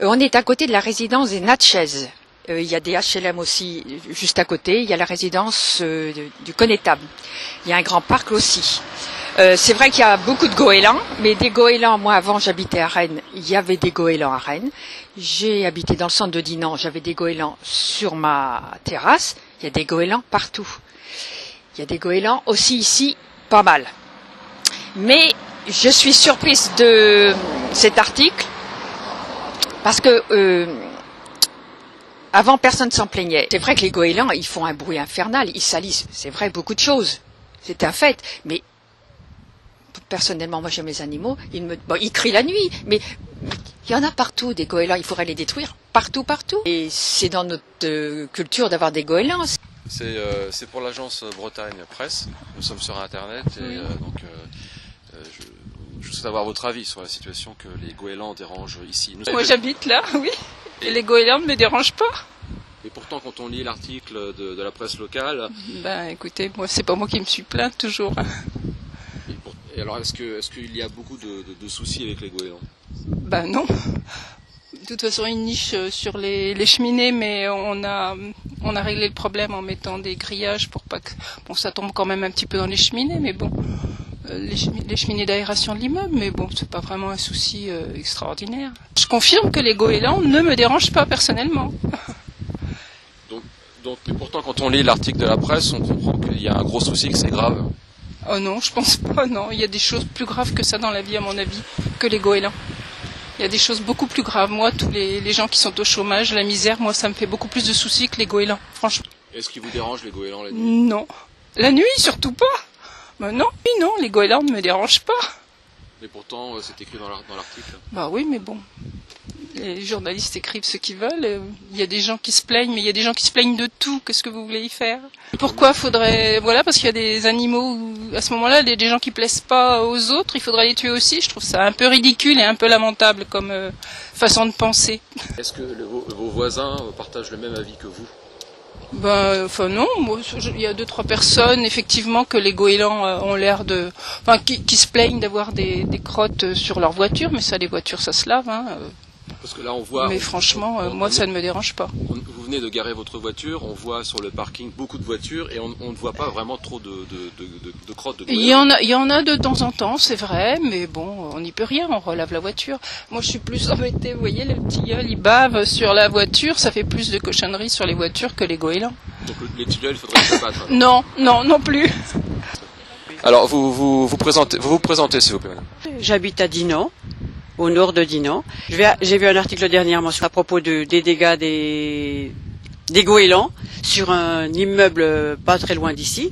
On est à côté de la résidence des Natchez. Il y a des HLM aussi juste à côté. Il y a la résidence du Connétable. Il y a un grand parc aussi. C'est vrai qu'il y a beaucoup de goélands, mais des goélands, moi avant j'habitais à Rennes, il y avait des goélands à Rennes. J'ai habité dans le centre de Dinan, j'avais des goélands sur ma terrasse. Il y a des goélands partout. Il y a des goélands aussi ici, pas mal. Mais je suis surprise de cet article parce que avant personne s'en plaignait. C'est vrai que les goélands, ils font un bruit infernal, ils salissent, c'est vrai, beaucoup de choses. C'est un fait, mais personnellement, moi j'aime les animaux, ils crient la nuit, mais il y en a partout des goélands, il faudrait les détruire partout, partout. Et c'est dans notre culture d'avoir des goélands. C'est pour l'agence Bretagne Presse, nous sommes sur Internet et donc je souhaite avoir votre avis sur la situation que les goélands dérangent ici. Moi j'habite là, oui, et les goélands ne me dérangent pas. Et pourtant quand on lit l'article de la presse locale... Ben écoutez, moi c'est pas moi qui me suis plainte toujours. Et alors est-ce qu'il y a beaucoup de soucis avec les goélands? Ben non. De toute façon, ils nichent sur les cheminées, mais on a réglé le problème en mettant des grillages pour pas que... Bon, ça tombe quand même un petit peu dans les cheminées, mais bon, les cheminées d'aération de l'immeuble, mais bon, c'est pas vraiment un souci extraordinaire. Je confirme que les goélands ne me dérangent pas personnellement. Donc, et pourtant, quand on lit l'article de la presse, on comprend qu'il y a un gros souci, que c'est grave. Oh non, je pense pas, non. Il y a des choses plus graves que ça dans la vie, à mon avis, que les goélands. Il y a des choses beaucoup plus graves. Moi, tous les gens qui sont au chômage, la misère, moi, ça me fait beaucoup plus de soucis que les goélands, franchement. Est-ce qu'ils vous dérangent, les goélands, la nuit? Non. La nuit, surtout pas. Ben non, les goélands ne me dérangent pas. Mais pourtant, c'est écrit dans l'article. Bah oui, mais bon. Les journalistes écrivent ce qu'ils veulent. Il y a des gens qui se plaignent, mais il y a des gens qui se plaignent de tout. Qu'est-ce que vous voulez y faire? Pourquoi faudrait... Voilà, parce qu'il y a des animaux où, à ce moment-là, des gens qui plaisent pas aux autres, il faudrait les tuer aussi. Je trouve ça un peu ridicule et un peu lamentable comme façon de penser. Est-ce que vos voisins partagent le même avis que vous? Ben, enfin non, il y a 2-3 personnes effectivement que les goélands ont l'air de... Enfin, qui se plaignent d'avoir des crottes sur leur voiture, mais ça, les voitures, ça se lave, hein. Parce que là, on voit... Mais franchement, moi, ça ne me dérange pas. Vous venez de garer votre voiture, on voit sur le parking beaucoup de voitures et on ne voit pas vraiment trop de crottes de goélands. Il y en a de temps en temps, c'est vrai, mais bon, on n'y peut rien, on relave la voiture. Moi, je suis plus embêtée, vous voyez, le tilleul, il bave sur la voiture, ça fait plus de cochonneries sur les voitures que les goélands. Donc les tilleuls, il faudrait se battre. Non plus. Alors, vous vous présentez, s'il vous plaît, madame. J'habite à Dinan, au nord de Dinan. J'ai vu un article dernièrement à propos des dégâts des goélands sur un immeuble pas très loin d'ici.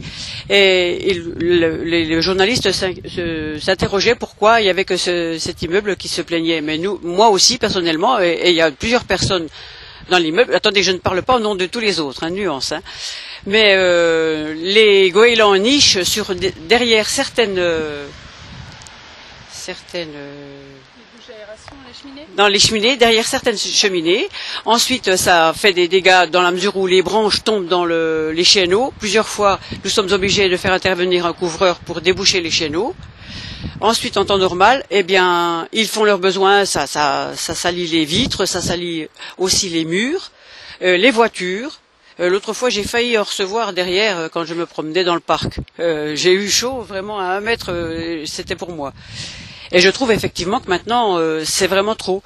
Et le journaliste s'interrogeait pourquoi il y avait que cet immeuble qui se plaignait. Mais moi aussi, personnellement, et il y a plusieurs personnes dans l'immeuble. Attendez, je ne parle pas au nom de tous les autres, nuance. Mais les goélands nichent derrière certaines dans les cheminées, derrière certaines cheminées. Ensuite, ça fait des dégâts dans la mesure où les branches tombent dans les chéneaux. Plusieurs fois, nous sommes obligés de faire intervenir un couvreur pour déboucher les chéneaux. Ensuite, en temps normal, eh bien, ils font leurs besoins, ça salit les vitres, ça salit aussi les murs, les voitures. L'autre fois, j'ai failli en recevoir derrière quand je me promenais dans le parc. J'ai eu chaud vraiment à 1 mètre, c'était pour moi. Et je trouve effectivement que maintenant, c'est vraiment trop.